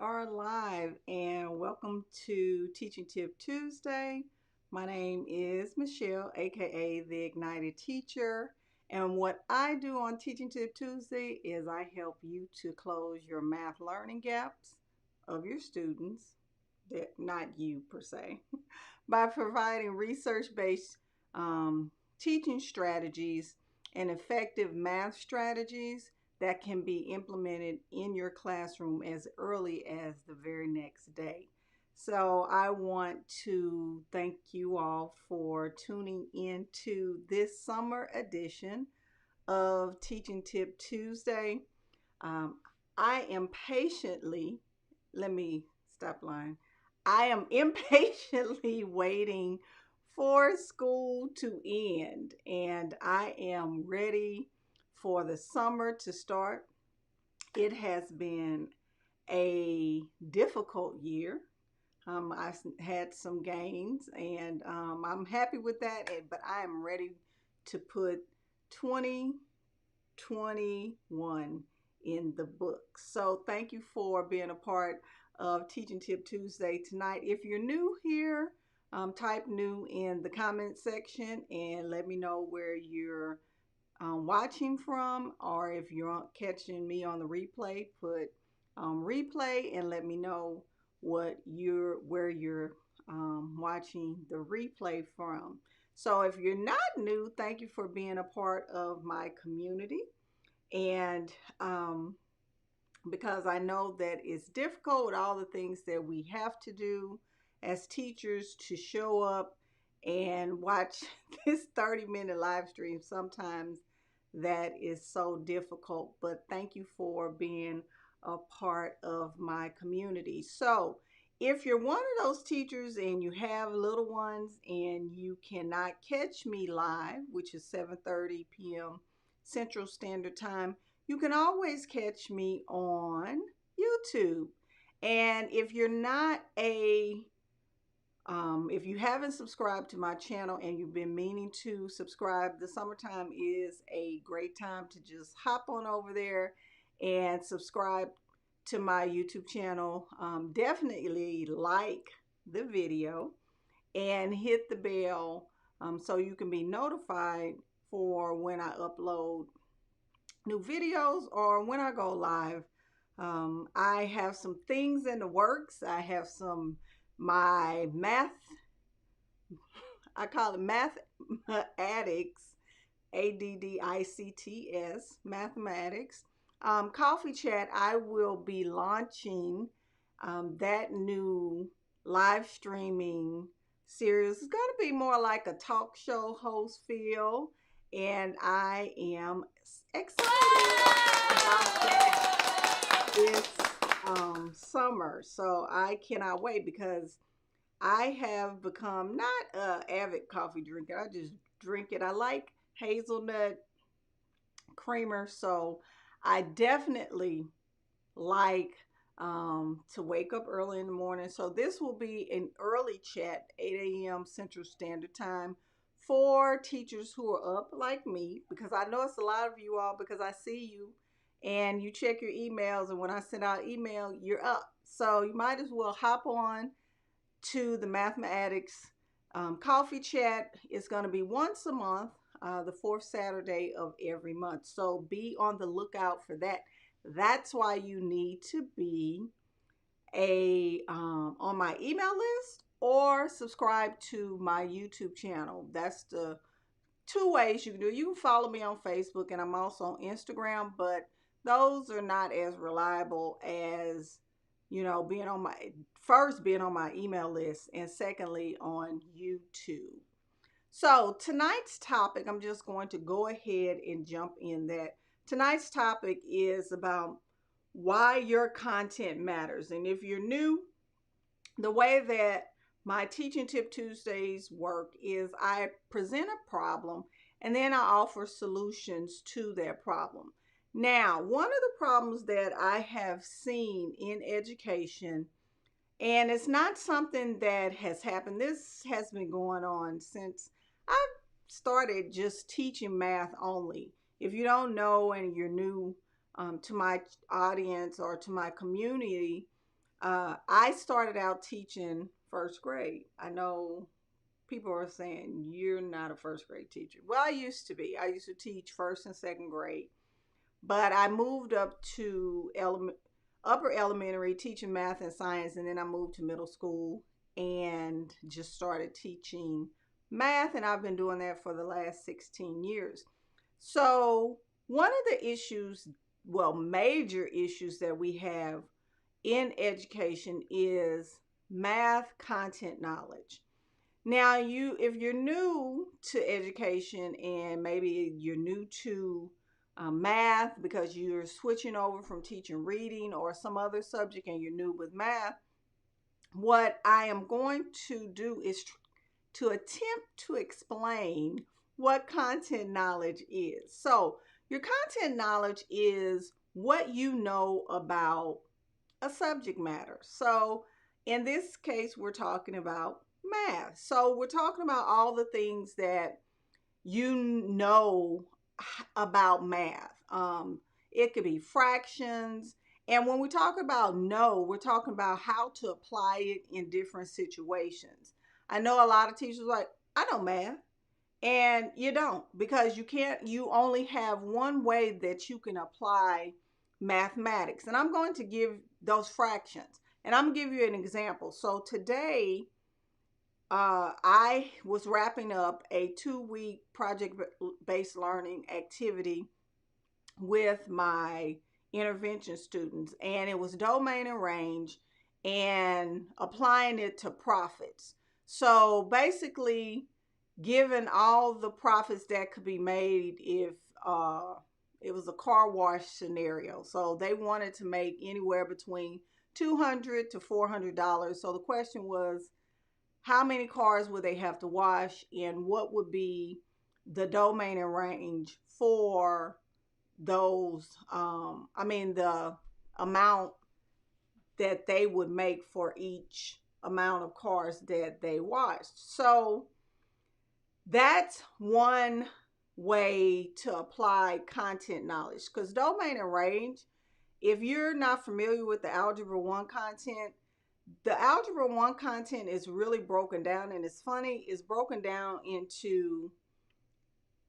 are live and welcome to Teaching Tip Tuesday. My name is Michelle, aka the Ignited Teacher, and what I do on Teaching Tip Tuesday is I help you to close your math learning gaps of your students, not you per se, by providing research-based teaching strategies and effective math strategies that can be implemented in your classroom as early as the very next day. So I want to thank you all for tuning in to this summer edition of Teaching Tip Tuesday. Um, I am patiently, let me stop lying. I am impatiently waiting for school to end, and I am ready for the summer to start. It has been a difficult year. I had some gains, and I'm happy with that, but I am ready to put 2021 in the book. So thank you for being a part of Teaching Tip Tuesday tonight. If you're new here, type new in the comment section and let me know where you're watching from, or if you're catching me on the replay, put replay and let me know where you're watching the replay from. So if you're not new, thank you for being a part of my community. And because I know that it's difficult with all the things that we have to do as teachers to show up and watch this 30-minute live stream. Sometimes that is so difficult, but thank you for being a part of my community. So if you're one of those teachers and you have little ones and you cannot catch me live, which is 7:30 p.m. Central Standard Time, you can always catch me on YouTube. And if you're not if you haven't subscribed to my channel and you've been meaning to subscribe, the summertime is a great time to just hop on over there and subscribe to my YouTube channel. Definitely like the video and hit the bell so you can be notified for when I upload new videos or when I go live. I have some things in the works. I have my math, I call it math addicts, ADDICTS, mathematics. Coffee Chat, I will be launching that new live streaming series. It's going to be more like a talk show host feel, and I am excited about that this summer. So I cannot wait because I have become not an avid coffee drinker. I just drink it. I like hazelnut creamer, so I definitely like to wake up early in the morning. So this will be an early chat, 8 a.m. Central Standard Time, for teachers who are up like me, because I know it's a lot of you all, because I see you and you check your emails, and when I send out email, you're up. So you might as well hop on to the Mathematics Coffee Chat. It's going to be once a month, the fourth Saturday of every month. So be on the lookout for that. That's why you need to be on my email list or subscribe to my YouTube channel. That's the two ways you can do it. You can follow me on Facebook, and I'm also on Instagram, but those are not as reliable as, being on my email list, and secondly on YouTube. So tonight's topic, I'm just going to go ahead and jump in that. Tonight's topic is about why your content matters. And if you're new, the way that my Teaching Tip Tuesdays work is I present a problem and then I offer solutions to that problem. Now, one of the problems that I have seen in education, and it's not something that has happened, this has been going on since I started just teaching math only. If you don't know and you're new to my audience or to my community, I started out teaching first grade. I know people are saying you're not a first grade teacher. Well, I used to be. I used to teach first and second grade, but I moved up to upper elementary teaching math and science, and then I moved to middle school and just started teaching math, and I've been doing that for the last 16 years. So, one of the issues, well, major issues that we have in education is math content knowledge. Now, if you're new to education and maybe you're new to math because you're switching over from teaching reading or some other subject and you're new with math, what I am going to do is to attempt to explain what content knowledge is. So, your content knowledge is what you know about a subject matter. So, in this case, we're talking about math. So, we're talking about all the things that you know about math. It could be fractions. And when we talk about know, we're talking about how to apply it in different situations. I know a lot of teachers are like, I know math. And you don't, because you only have one way that you can apply mathematics. And I'm going to give those fractions. And I'm going to give you an example. So today, I was wrapping up a 2-week project-based learning activity with my intervention students, and it was domain and range and applying it to profits. So basically, given all the profits that could be made if it was a car wash scenario. So they wanted to make anywhere between $200 to $400. So the question was, how many cars would they have to wash, and what would be the domain and range for those? The amount that they would make for each amount of cars that they washed. So that's one way to apply content knowledge, because domain and range, if you're not familiar with the Algebra 1 content, the Algebra 1 content is really broken down, and it's funny, it's broken down into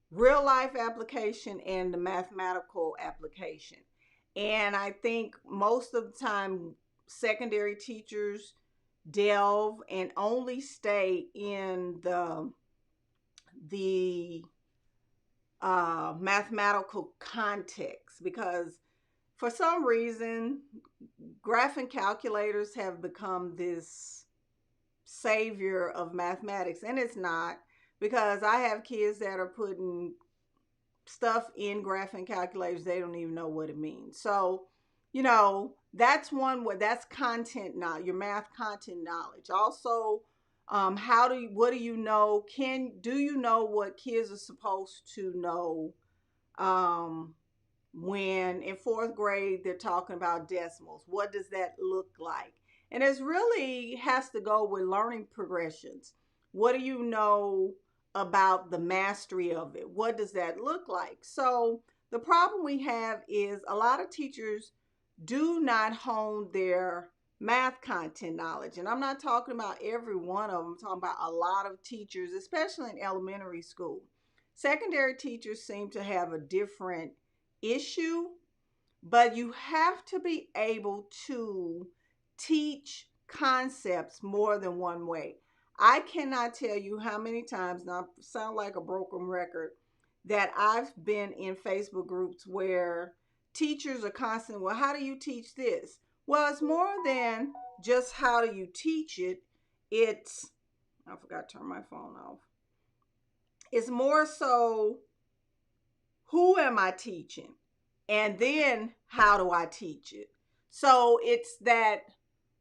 real life application and the mathematical application. And I think most of the time, secondary teachers delve and only stay in the mathematical context, because for some reason graphing calculators have become this savior of mathematics, and it's not, because I have kids that are putting stuff in graphing calculators they don't even know what it means. So that's one way. That's content knowledge, your math content knowledge. Also, what do you know? Do you know what kids are supposed to know when in 4th grade they're talking about decimals? What does that look like? And it really has to go with learning progressions. What do you know about the mastery of it? What does that look like? So the problem we have is a lot of teachers do not hone their math content knowledge. And I'm not talking about every one of them. I'm talking about a lot of teachers, especially in elementary school. Secondary teachers seem to have a different issue, but you have to be able to teach concepts more than one way. I cannot tell you how many times, and I sound like a broken record, that I've been in Facebook groups where teachers are constantly, well, how do you teach this? Well, it's more than just how do you teach it. I forgot to turn my phone off. It's more so, who am I teaching? And then how do I teach it? So it's that,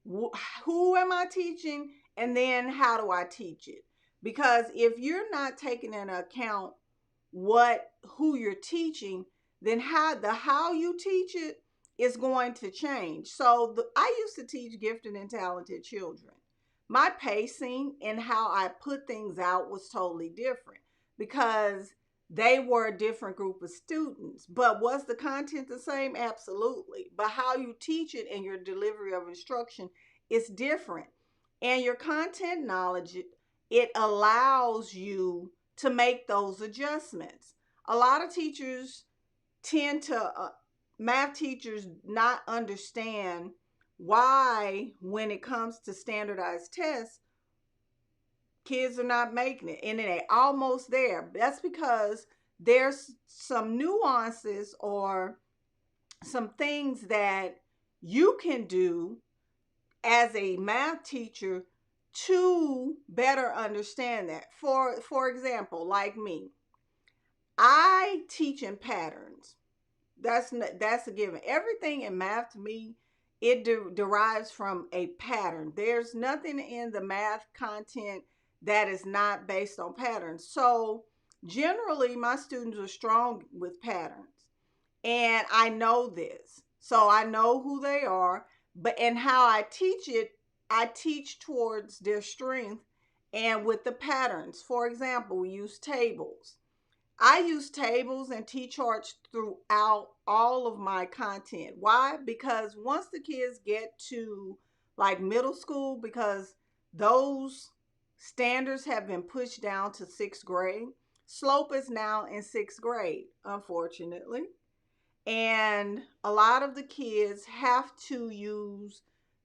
who am I teaching? And then how do I teach it? Because if you're not taking into account who you're teaching, then how you teach it is going to change. So I used to teach gifted and talented children. My pacing and how I put things out was totally different, because they were a different group of students. But was the content the same? Absolutely. But how you teach it and your delivery of instruction It's different. And your content knowledge, it allows you to make those adjustments. A lot of teachers tend to, math teachers, not understand why, when it comes to standardized tests, kids are not making it and they're almost there. That's because there's some nuances or some things that you can do as a math teacher to better understand that. For example, like me, I teach in patterns. That's a given. Everything in math to me, it derives from a pattern. There's nothing in the math content that is not based on patterns. So generally, my students are strong with patterns, and I know this. So I know who they are, but and how I teach it, I teach towards their strength and with the patterns. For example, we use tables. I use tables and T-charts throughout all of my content. Why? Because once the kids get to like middle school, because those standards have been pushed down to sixth grade, slope is now in sixth grade, unfortunately. And a lot of the kids have to use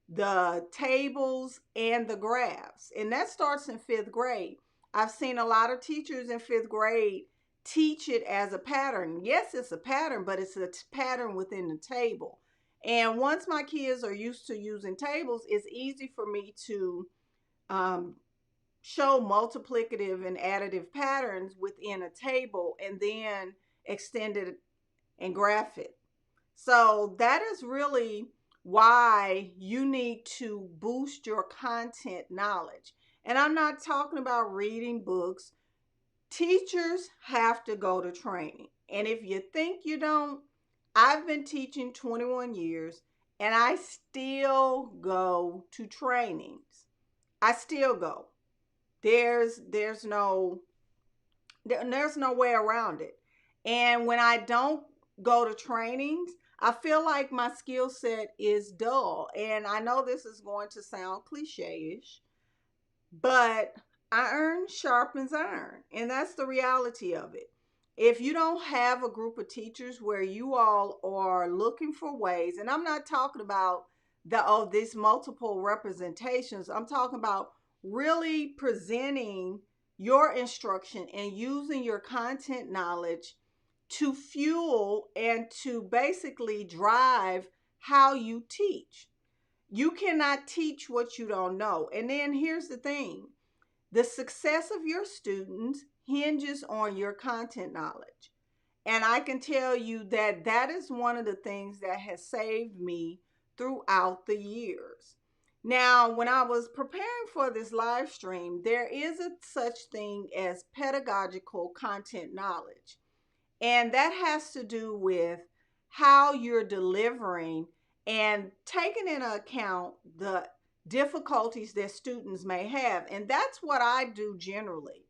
the tables and the graphs, and that starts in fifth grade. I've seen a lot of teachers in fifth grade teach it as a pattern. Yes, it's a pattern, but it's a pattern within the table. And once my kids are used to using tables, it's easy for me to um, show multiplicative and additive patterns within a table and then extend it and graph it. So that is really why you need to boost your content knowledge. And I'm not talking about reading books. Teachers have to go to training. And if you think you don't, I've been teaching 21 years and I still go to trainings. I still go. There's no there's no way around it. And when I don't go to trainings, I feel like my skill set is dull. And I know this is going to sound cliche-ish, but iron sharpens iron. And that's the reality of it. If you don't have a group of teachers where you all are looking for ways, and I'm not talking about these multiple representations, I'm talking about really presenting your instruction and using your content knowledge to fuel and to basically drive how you teach. You cannot teach what you don't know. And then here's the thing: the success of your students hinges on your content knowledge. And I can tell you that that is one of the things that has saved me throughout the years. Now, when I was preparing for this live stream, there is a such thing as pedagogical content knowledge. And that has to do with how you're delivering and taking into account the difficulties that students may have. And that's what I do generally.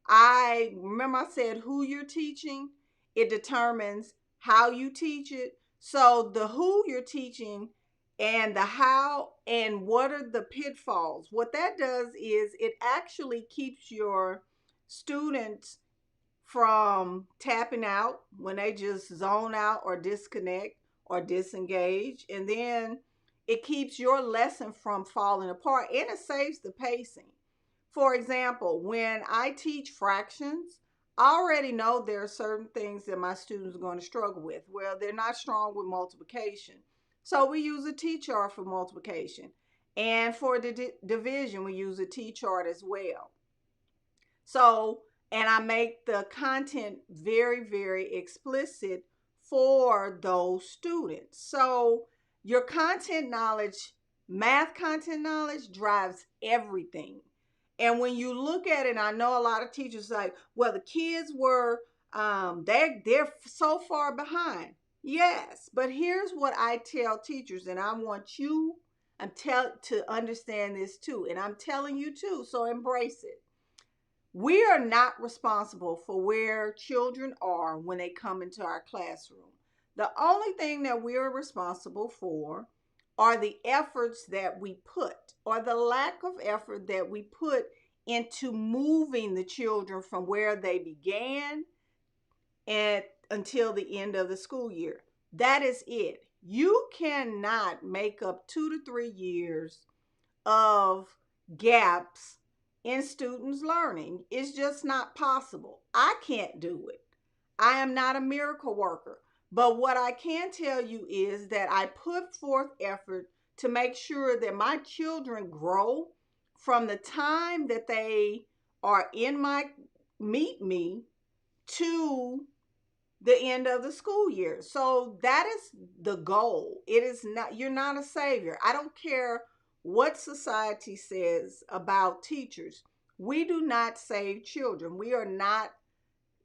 I remember I said who you're teaching, it determines how you teach it. So the who you're teaching and the how and what are the pitfalls. What that does is it actually keeps your students from tapping out when they just zone out or disconnect or disengage. And then it keeps your lesson from falling apart and it saves the pacing. For example, when I teach fractions, I already know there are certain things that my students are going to struggle with. Well, they're not strong with multiplication. So we use a T-chart for multiplication. And for the division, we use a T-chart as well. So, and I make the content very, very explicit for those students. So your content knowledge, math content knowledge, drives everything. And when you look at it, I know a lot of teachers like, well, the kids were they're so far behind. Yes, but here's what I tell teachers, and I want you to understand this too, and I'm telling you too, so embrace it. We are not responsible for where children are when they come into our classroom. The only thing that we are responsible for are the efforts that we put, or the lack of effort that we put into moving the children from where they began and until the end of the school year. That is it. You cannot make up 2 to 3 years of gaps in students' learning. It's just not possible. I can't do it. I am not a miracle worker. But what I can tell you is that I put forth effort to make sure that my children grow from the time that they are in my meet me to the end of the school year. So that is the goal. It is not, you're not a savior. I don't care what society says about teachers. We do not save children. We are not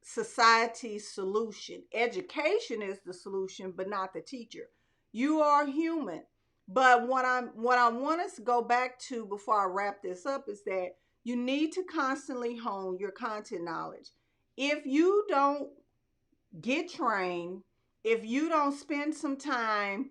society's solution. Education is the solution, but not the teacher. You are human. But what I want us to go back to before I wrap this up is that you need to constantly hone your content knowledge. If you don't get trained, if you don't spend some time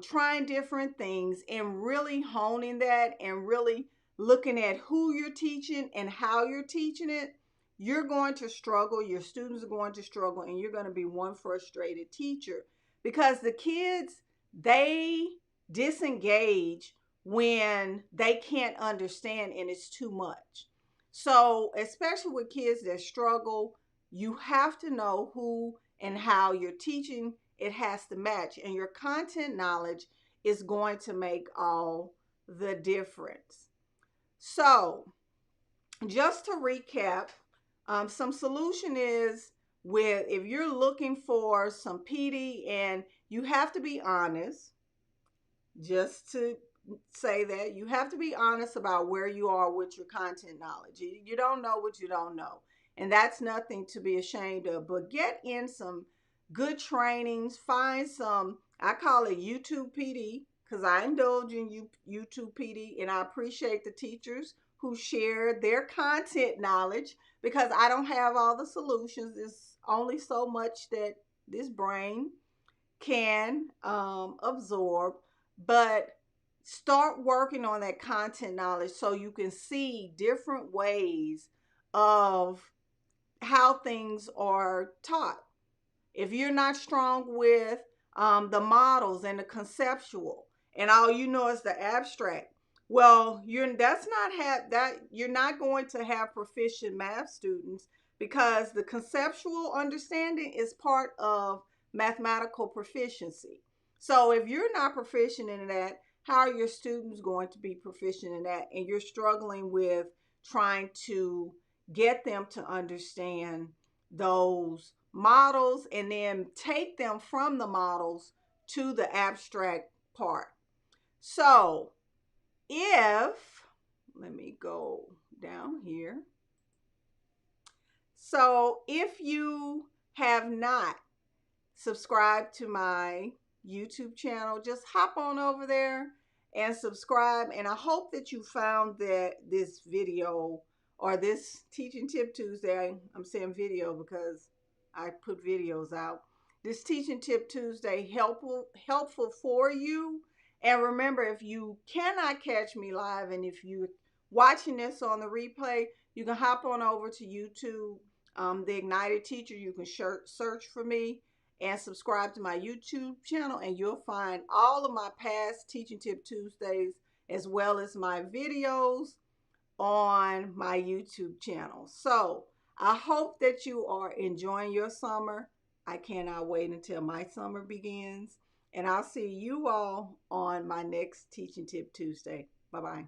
trying different things and really honing that and really looking at who you're teaching and how you're teaching it, you're going to struggle. Your students are going to struggle, and you're going to be one frustrated teacher because the kids, they disengage when they can't understand and it's too much. So, especially with kids that struggle, you have to know who and how you're teaching. It has to match, and your content knowledge is going to make all the difference. So, just to recap, some solution is with if you're looking for some PD, and you have to be honest, just to say that you have to be honest about where you are with your content knowledge. You don't know what you don't know, and that's nothing to be ashamed of. But get in some good trainings, find some, I call it YouTube PD, because I indulge in YouTube PD, and I appreciate the teachers who share their content knowledge because I don't have all the solutions. There's only so much that this brain can absorb, but start working on that content knowledge so you can see different ways of how things are taught. If you're not strong with the models and the conceptual, and all you know is the abstract, well, you're not going to have proficient math students because the conceptual understanding is part of mathematical proficiency. So if you're not proficient in that, how are your students going to be proficient in that? And you're struggling with trying to get them to understand those models and then take them from the models to the abstract part. So let me go down here. So if you have not subscribed to my YouTube channel, just hop on over there and subscribe. And I hope that you found that this video or this Teaching Tip Tuesday, I'm saying video because I put videos out, this Teaching Tip Tuesday helpful for you. And remember, if you cannot catch me live and if you're watching this on the replay, you can hop on over to YouTube, The Ignited Teacher. You can search for me and subscribe to my YouTube channel, and you'll find all of my past Teaching Tip Tuesdays as well as my videos on my YouTube channel. So I hope that you are enjoying your summer. I cannot wait until my summer begins, and I'll see you all on my next Teaching Tip Tuesday. Bye-bye.